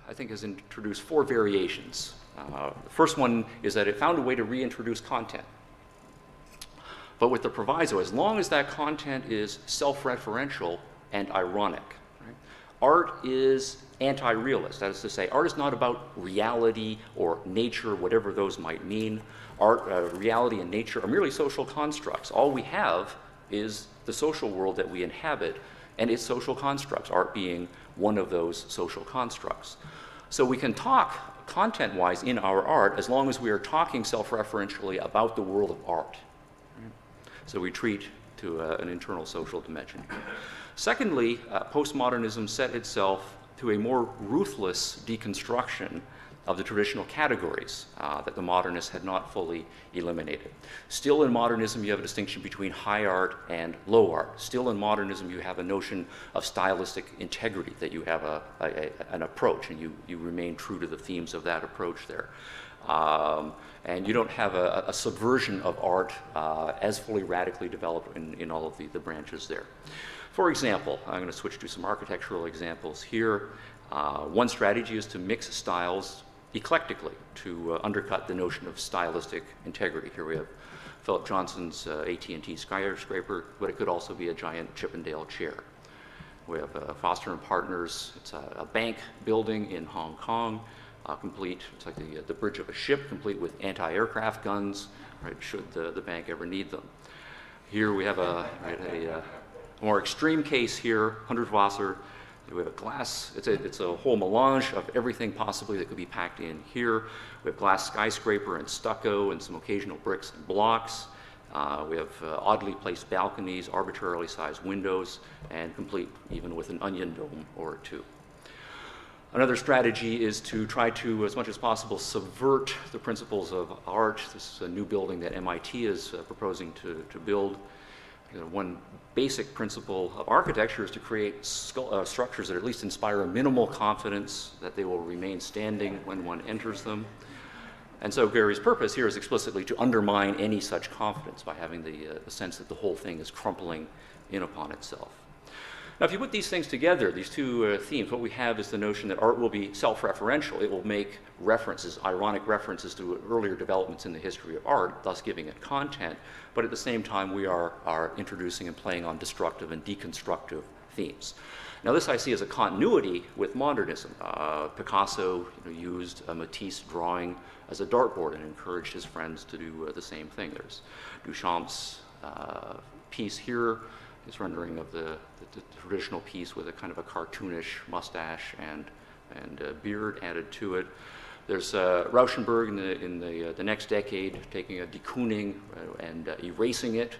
I think, has introduced 4 variations. The first one is that it found a way to reintroduce content. But with the proviso, as long as that content is self-referential and ironic. Right? Art is anti-realist. That is to say, art is not about reality or nature, whatever those might mean. Art, reality and nature are merely social constructs. All we have is the social world that we inhabit and its social constructs, art being one of those social constructs. So we can talk content-wise in our art as long as we are talking self-referentially about the world of art. So we treat to an internal social dimension. Secondly, postmodernism set itself to a more ruthless deconstruction of the traditional categories that the modernists had not fully eliminated. Still in modernism, you have a distinction between high art and low art. Still in modernism, you have a notion of stylistic integrity, that you have an approach and you remain true to the themes of that approach there. And you don't have a subversion of art as fully radically developed in all of the branches there. For example, I'm going to switch to some architectural examples here. One strategy is to mix styles eclectically to undercut the notion of stylistic integrity. Here we have Philip Johnson's AT&T skyscraper, but it could also be a giant Chippendale chair. We have Foster and Partners. It's a bank building in Hong Kong, complete. It's like the bridge of a ship, complete with anti-aircraft guns, right, should the bank ever need them. Here we have a more extreme case here, Hundertwasser. We have a glass, it's a whole melange of everything possibly that could be packed in here. We have glass skyscraper and stucco and some occasional bricks and blocks. We have oddly placed balconies, arbitrarily sized windows, and complete even with an onion dome or two. Another strategy is to try to, as much as possible, subvert the principles of art. This is a new building that MIT is proposing to build. One basic principle of architecture is to create structures that at least inspire a minimal confidence that they will remain standing when one enters them. And so Gary's purpose here is explicitly to undermine any such confidence by having the sense that the whole thing is crumpling in upon itself. Now, if you put these things together, these two themes, what we have is the notion that art will be self-referential. It will make references, ironic references to earlier developments in the history of art, thus giving it content. But at the same time, we are introducing and playing on destructive and deconstructive themes. Now, this I see as a continuity with modernism. Picasso used a Matisse drawing as a dartboard and encouraged his friends to do the same thing. There's Duchamp's piece here, his rendering of the traditional piece with a kind of a cartoonish mustache and beard added to it. There's Rauschenberg in the next decade taking a de Kooning and erasing it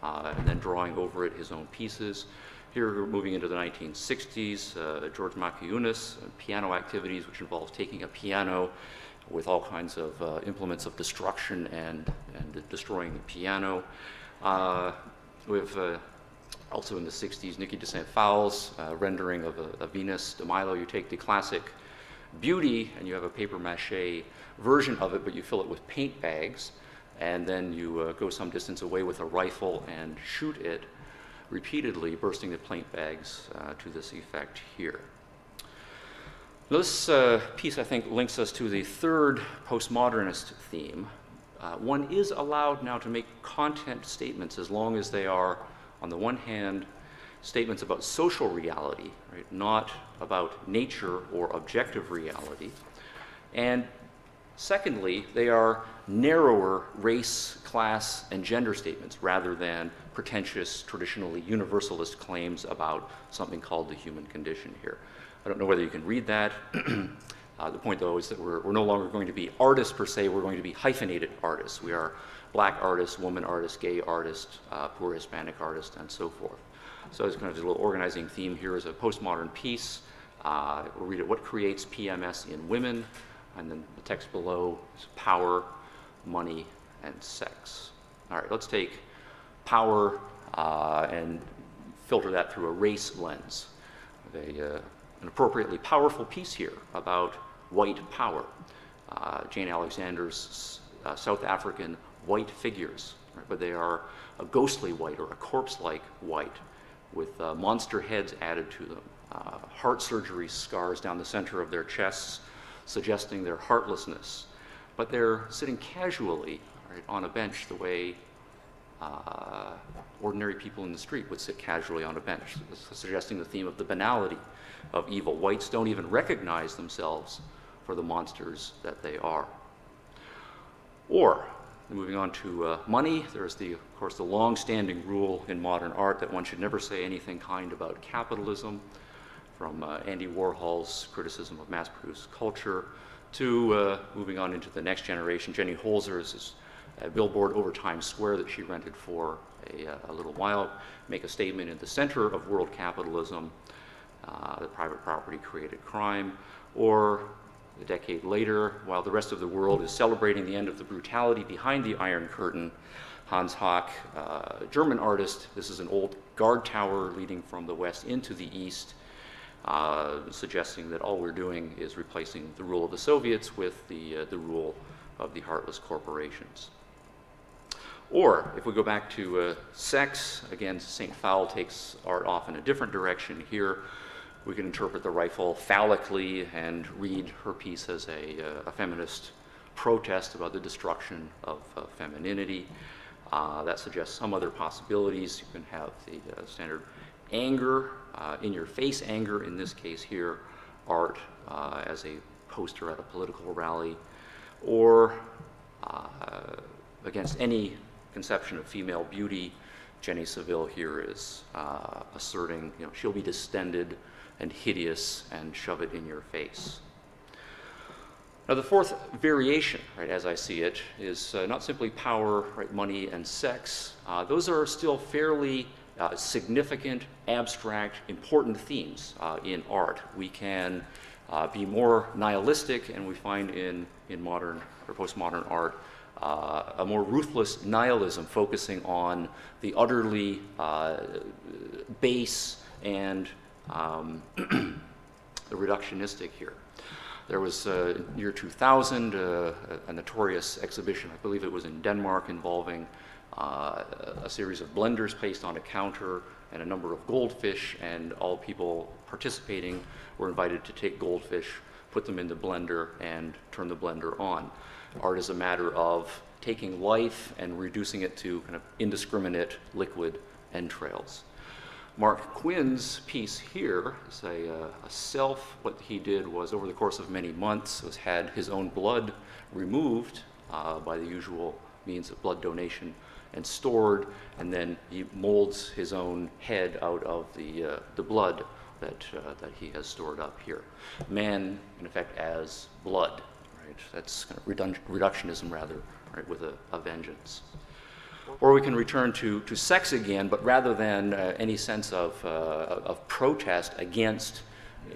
and then drawing over it his own pieces. Here we're moving into the 1960s, George Maciunas, piano activities, which involves taking a piano with all kinds of implements of destruction and destroying the piano. We have also in the 60s, Nicky de Saint-Phal's rendering of a Venus de Milo. You take the classic Beauty and you have a paper mache version of it, but you fill it with paint bags, and then you go some distance away with a rifle and shoot it repeatedly, bursting the paint bags to this effect here. Now, this piece, I think, links us to the third postmodernist theme. One is allowed now to make content statements as long as they are, on the one hand, statements about social reality, right, not about nature or objective reality. And secondly, they are narrower race, class, and gender statements rather than pretentious, traditionally universalist claims about something called the human condition here. I don't know whether you can read that. The point, though, is that we're no longer going to be artists per se, we're going to be hyphenated artists. We are black artist, woman artist, gay artist, poor Hispanic artist, and so forth. So it's kind of a little organizing theme here is a postmodern piece. We'll read it, what creates PMS in women? And then the text below is power, money, and sex. All right, let's take power and filter that through a race lens. An appropriately powerful piece here about white power. Jane Alexander's South African white figures, right? But they are a ghostly white or a corpse-like white with monster heads added to them. heart surgery scars down the center of their chests, suggesting their heartlessness. But they're sitting casually, right, on a bench the way ordinary people in the street would sit casually on a bench, suggesting the theme of the banality of evil. Whites don't even recognize themselves for the monsters that they are. Or, moving on to money, there's of course, the long-standing rule in modern art that one should never say anything kind about capitalism, from Andy Warhol's criticism of mass-produced culture to moving on into the next generation. Jenny Holzer's billboard over Times Square that she rented for a little while make a statement: in the center of world capitalism, that private property created crime. Or a decade later, while the rest of the world is celebrating the end of the brutality behind the Iron Curtain, Hans Hack, a German artist, this is an old guard tower leading from the west into the east, suggesting that all we're doing is replacing the rule of the Soviets with the rule of the heartless corporations. Or, if we go back to sex, again, St. Fowl takes art off in a different direction here. We can interpret the rifle phallically and read her piece as a feminist protest about the destruction of femininity. That suggests some other possibilities. You can have the standard anger, in-your-face anger, in this case here, art as a poster at a political rally, or against any conception of female beauty. Jenny Saville here is asserting, she'll be distended and hideous and shove it in your face. Now, the fourth variation, right, as I see it, is not simply power, right, money, and sex. Those are still fairly significant, abstract, important themes in art. We can be more nihilistic, and we find in modern or postmodern art a more ruthless nihilism focusing on the utterly base and the reductionistic here. There was, in year 2000, a notorious exhibition, I believe it was in Denmark, involving a series of blenders placed on a counter and a number of goldfish, and all people participating were invited to take goldfish, put them in the blender, and turn the blender on. Art is a matter of taking life and reducing it to kind of indiscriminate liquid entrails. Mark Quinn's piece here is what he did was, over the course of many months, had his own blood removed by the usual means of blood donation and stored, and then he molds his own head out of the blood that he has stored up here. Man, in effect, as blood, right? That's kind of reductionism, rather, right, with a vengeance. Or we can return to sex again, but rather than any sense of protest against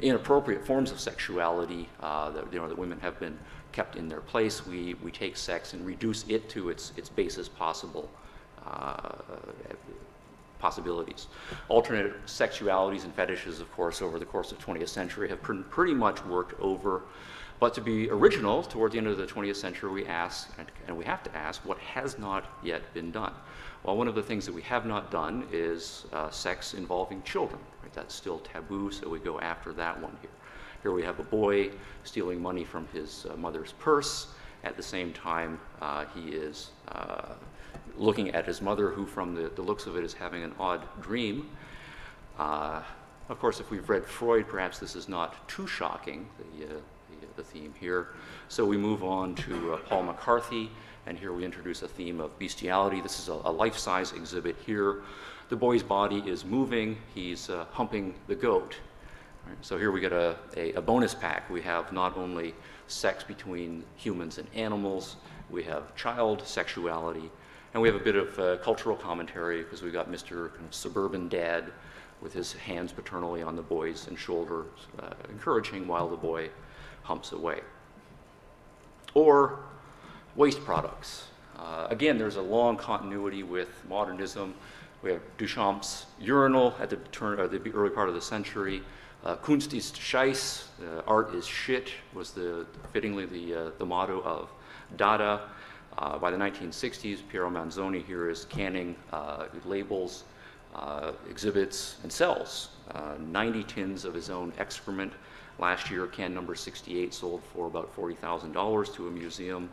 inappropriate forms of sexuality that women have been kept in their place, we take sex and reduce it to its basest possibilities. Alternate sexualities and fetishes, of course, over the course of the 20th century have pretty much worked over. But to be original, toward the end of the 20th century, we ask, and we have to ask, what has not yet been done? Well, one of the things that we have not done is sex involving children. Right? That's still taboo, so we go after that one here. Here we have a boy stealing money from his mother's purse. At the same time, he is looking at his mother, who, from the looks of it, is having an odd dream. Of course, if we've read Freud, perhaps this is not too shocking, the theme here. So we move on to Paul McCarthy, and here we introduce a theme of bestiality. This is a life-size exhibit here. The boy's body is moving. He's humping the goat. Right? So here we get a bonus pack. We have not only sex between humans and animals, we have child sexuality, and we have a bit of cultural commentary, because we've got Mr. kind of suburban dad with his hands paternally on the boy's shoulders, encouraging while the boy humps away. Or waste products. Again, there's a long continuity with modernism. We have Duchamp's urinal at the early part of the century. Kunst ist Scheiß, art is shit, was fittingly the motto of Dada. By the 1960s, Piero Manzoni here is canning labels exhibits and sells 90 tins of his own excrement. Last year, can number 68 sold for about $40,000 to a museum.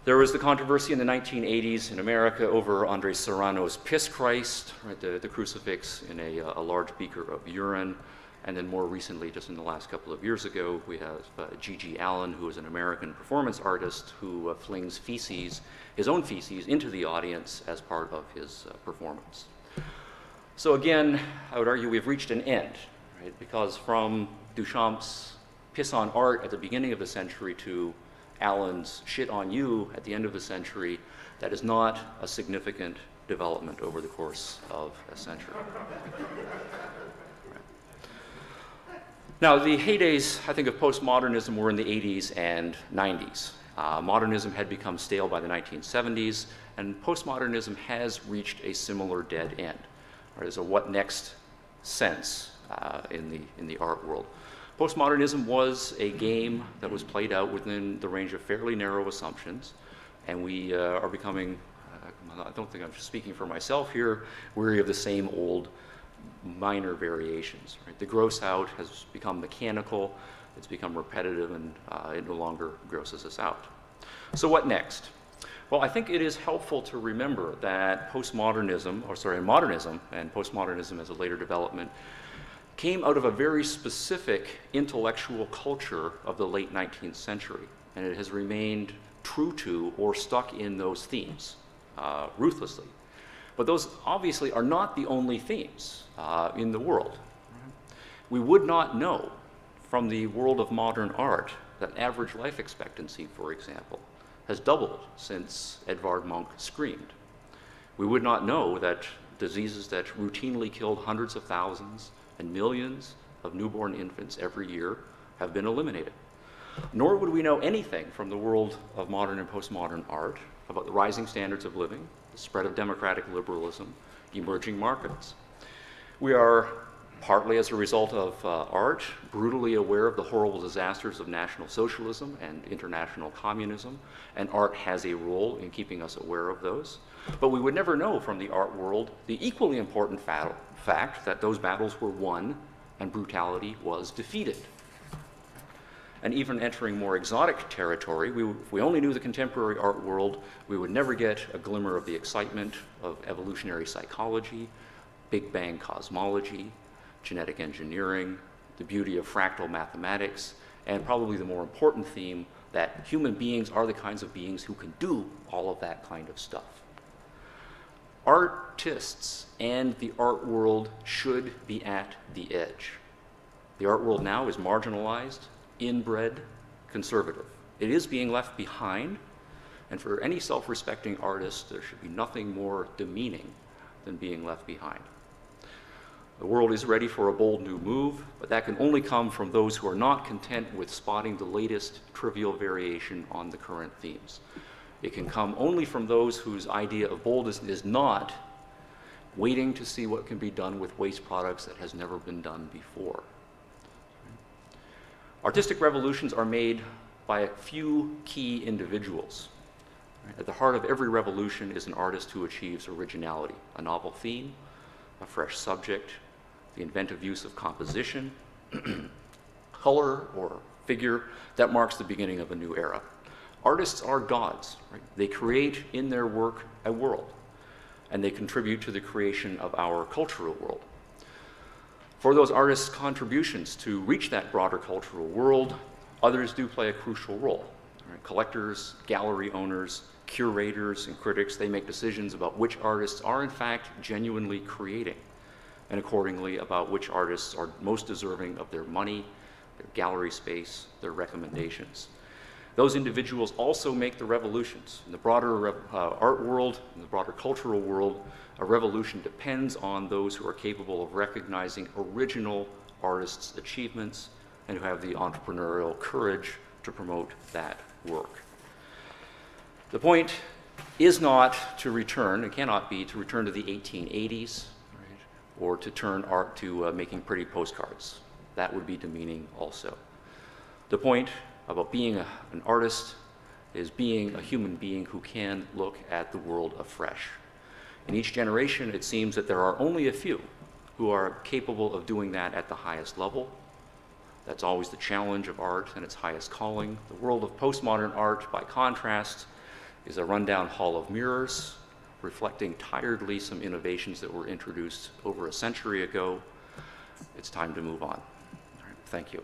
There was the controversy in the 1980s in America over Andres Serrano's Piss Christ, right, the crucifix in a large beaker of urine. And then more recently, just in the last couple of years ago, we have G.G. Allen, who is an American performance artist who flings feces, his own feces, into the audience as part of his performance. So again, I would argue we've reached an end, right? Because from Duchamp's piss on art at the beginning of the century to Allen's shit on you at the end of the century, that is not a significant development over the course of a century. Now, the heydays, I think, of postmodernism were in the 80s and 90s. Modernism had become stale by the 1970s, and postmodernism has reached a similar dead end. There's a what next sense in the art world. Postmodernism was a game that was played out within the range of fairly narrow assumptions, and we are becoming, I don't think I'm speaking for myself here, weary of the same old minor variations. Right? The gross out has become mechanical, it's become repetitive, and it no longer grosses us out. So what next? Well, I think it is helpful to remember that modernism and postmodernism as a later development came out of a very specific intellectual culture of the late 19th century, and it has remained true to or stuck in those themes ruthlessly. But those obviously are not the only themes in the world. We would not know from the world of modern art that average life expectancy, for example, has doubled since Edvard Munch screamed. We would not know that diseases that routinely killed hundreds of thousands and millions of newborn infants every year have been eliminated. Nor would we know anything from the world of modern and postmodern art about the rising standards of living, the spread of democratic liberalism, emerging markets. We are, partly as a result of art, brutally aware of the horrible disasters of National Socialism and international communism, and art has a role in keeping us aware of those. But we would never know from the art world the equally important fact that those battles were won and brutality was defeated. And even entering more exotic territory, if we only knew the contemporary art world, we would never get a glimmer of the excitement of evolutionary psychology, Big Bang cosmology, genetic engineering, the beauty of fractal mathematics, and probably the more important theme that human beings are the kinds of beings who can do all of that kind of stuff. Artists and the art world should be at the edge. The art world now is marginalized, inbred, conservative. It is being left behind, and for any self-respecting artist, there should be nothing more demeaning than being left behind. The world is ready for a bold new move, but that can only come from those who are not content with spotting the latest trivial variation on the current themes. It can come only from those whose idea of boldness is not waiting to see what can be done with waste products that has never been done before. Artistic revolutions are made by a few key individuals. At the heart of every revolution is an artist who achieves originality, a novel theme, a fresh subject, the inventive use of composition, color, or figure that marks the beginning of a new era. Artists are gods, right? They create in their work a world, and they contribute to the creation of our cultural world. For those artists' contributions to reach that broader cultural world, others do play a crucial role. Right? Collectors, gallery owners, curators, and critics, they make decisions about which artists are in fact genuinely creating, and accordingly about which artists are most deserving of their money, their gallery space, their recommendations. Those individuals also make the revolutions. In the broader art world, in the broader cultural world, a revolution depends on those who are capable of recognizing original artists' achievements and who have the entrepreneurial courage to promote that work. The point is not to return, it cannot be to return to the 1880s, right, or to turn art to making pretty postcards. That would be demeaning also. The point about being an artist is being a human being who can look at the world afresh. In each generation, it seems that there are only a few who are capable of doing that at the highest level. That's always the challenge of art and its highest calling. The world of postmodern art, by contrast, is a rundown hall of mirrors, reflecting tiredly some innovations that were introduced over a century ago. It's time to move on. All right, thank you.